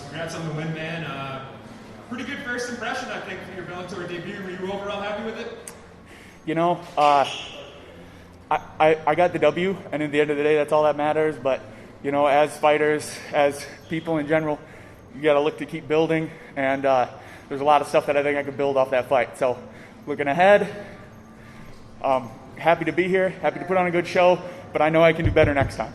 Congrats on the win, man. Pretty good first impression, I think, for your Bellator debut. Were you overall happy with it? You know, I got the W, and at the end of the day, that's all that matters. But, you know, as fighters, as people in general, you got to look to keep building. And there's a lot of stuff that I think I could build off that fight. So, looking ahead, happy to be here, happy to put on a good show, but I know I can do better next time.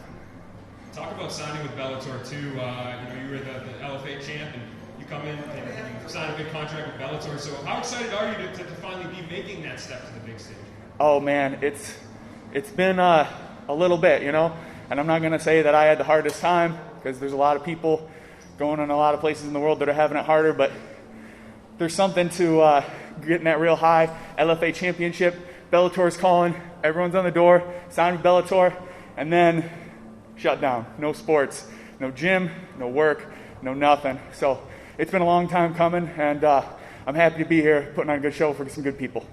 Talk about signing with Bellator, too. You know, you were the LFA champ, and you come in and you sign a big contract with Bellator. So how excited are you to finally be making that step to the big stage? Oh, man, it's been a little bit, you know, and I'm not going to say that I had the hardest time because there's a lot of people going in a lot of places in the world that are having it harder, but there's something to getting that real high. LFA championship, Bellator's calling, everyone's on the door, signed with Bellator, and then shut down. No sports, no gym, no work, no nothing. So it's been a long time coming, and I'm happy to be here putting on a good show for some good people.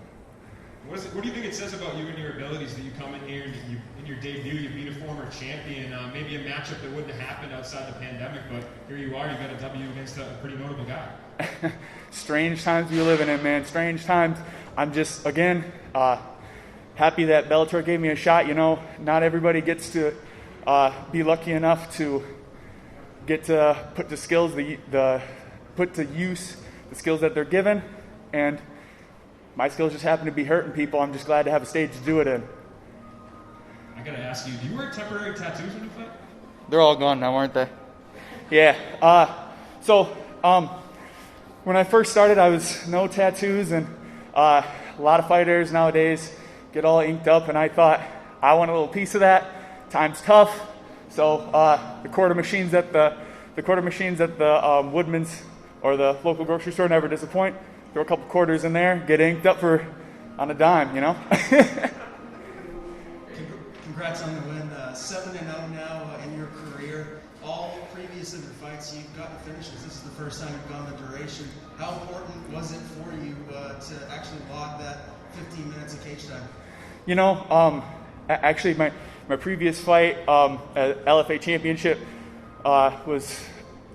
What do you think it says about you and your abilities that you come in here and in your debut you beat a former champion, maybe a matchup that wouldn't have happened outside the pandemic, but here you are, you got a W against a pretty notable guy. Strange times we're living in, man. Strange times. I'm just, again, happy that Bellator gave me a shot. You know, not everybody gets to be lucky enough to get to put the skills, put to use the skills that they're given, and my skills just happen to be hurting people. I'm just glad to have a stage to do it in. I gotta ask you, do you wear temporary tattoos when you fight? They're all gone now, aren't they? Yeah. So when I first started, I was no tattoos, and a lot of fighters nowadays get all inked up, and I thought I want a little piece of that. Time's tough, so the quarter machines at the Woodman's or the local grocery store never disappoint. Throw a couple quarters in there, get inked up on a dime, you know. Congrats on the win. 7-0 now in your career. All previous of your fights, you've gotten finishes. This is the first time you've gone the duration. How important was it for you to actually log that 15 minutes of cage time? You know, actually, my previous fight, LFA championship,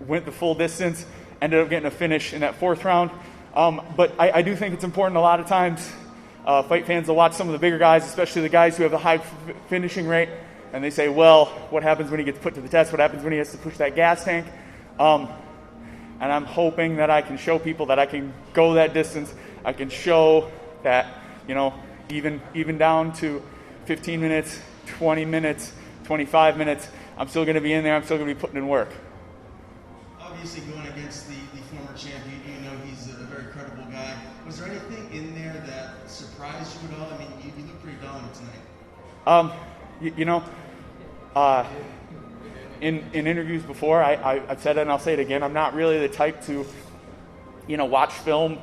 went the full distance. Ended up getting a finish in that fourth round. But I do think it's important a lot of times. Fight fans will watch some of the bigger guys, especially the guys who have the high finishing rate, and they say, well, what happens when he gets put to the test? What happens when he has to push that gas tank? And I'm hoping that I can show people that I can go that distance. I can show that, you know, even down to 15 minutes, 20 minutes, 25 minutes, I'm still going to be in there. I'm still going to be putting in work. Obviously, going against the former champion, you know he's a very credible guy. Was there anything in there that surprised you at all? I mean, you look pretty dominant tonight. In interviews before, I've said it and I'll say it again. I'm not really the type to, you know, watch film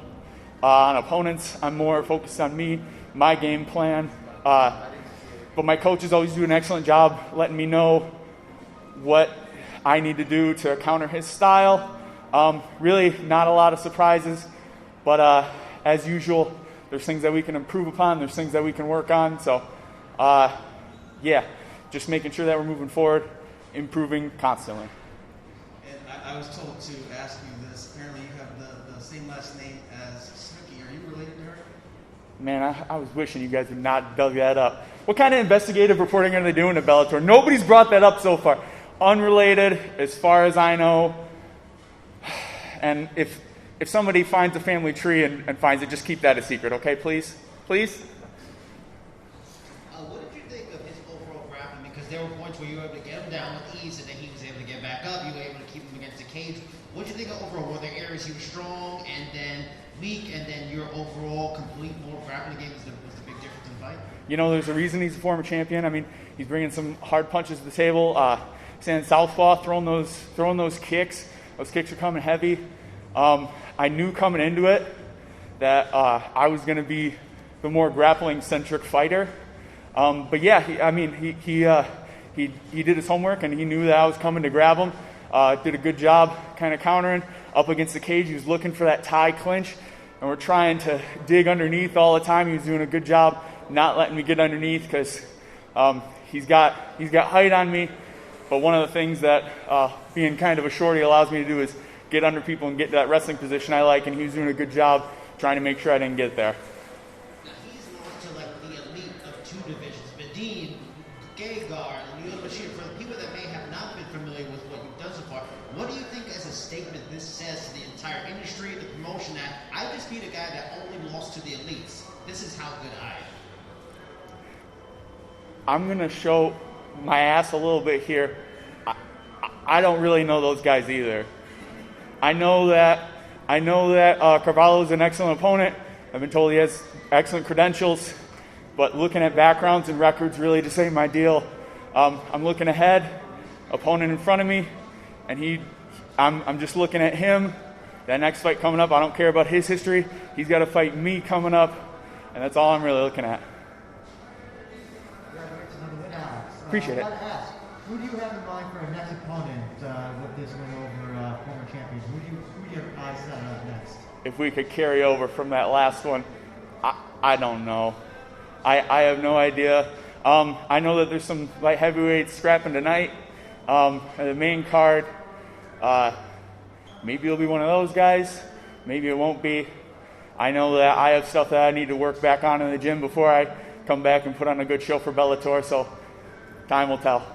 on opponents. I'm more focused on me, my game plan. But my coaches always do an excellent job letting me know what I need to do to counter his style. Really not a lot of surprises, but as usual, there's things that we can improve upon, there's things that we can work on. So, just making sure that we're moving forward, improving constantly. And I was told to ask you this. Apparently you have the same last name as Snooki. Are you related to her? Man, I was wishing you guys would not dug that up. What kind of investigative reporting are they doing at Bellator? Nobody's brought that up so far. Unrelated, as far as I know. And if somebody finds a family tree and finds it, just keep that a secret, okay, please? Please? What did you think of his overall grappling? Because there were points where you were able to get him down with ease, and then he was able to get back up. You were able to keep him against the cage. What did you think of overall? Were there areas he was strong and then weak, and then your overall complete moral grappling game was the big difference in the fight? You know, there's a reason he's a former champion. I mean, he's bringing some hard punches to the table. Standing southpaw, throwing those kicks. Those kicks are coming heavy. I knew coming into it that I was going to be the more grappling-centric fighter. But yeah, he did his homework, and he knew that I was coming to grab him. Did a good job kind of countering up against the cage. He was looking for that tie clinch, and we're trying to dig underneath all the time. He was doing a good job not letting me get underneath because he's got height on me. But one of the things that being kind of a shorty allows me to do is get under people and get to that wrestling position I like, and he was doing a good job trying to make sure I didn't get there. Now he's lost to like the elite of 2 divisions, Medine, Gegard, and the other machine. For the people that may have not been familiar with what you've done so far, what do you think as a statement this says to the entire industry, the promotion, that I just beat a guy that only lost to the elites? This is how good I am. I'm going to show my ass a little bit here. I don't really know those guys either. I know that Carvalho is an excellent opponent. I've been told he has excellent credentials, but looking at backgrounds and records really just ain't my deal. I'm looking ahead, opponent in front of me, and I'm just looking at him. That next fight coming up, I don't care about his history. He's got to fight me coming up, and that's all I'm really looking at. Appreciate it. I gotta ask, who do you have in mind for a next opponent with this win over former champions? Who do you have eyes set on next? If we could carry over from that last one, I don't know. I have no idea. I know that there's some light heavyweights scrapping tonight. The main card, maybe it'll be one of those guys. Maybe it won't be. I know that I have stuff that I need to work back on in the gym before I come back and put on a good show for Bellator, so time will tell.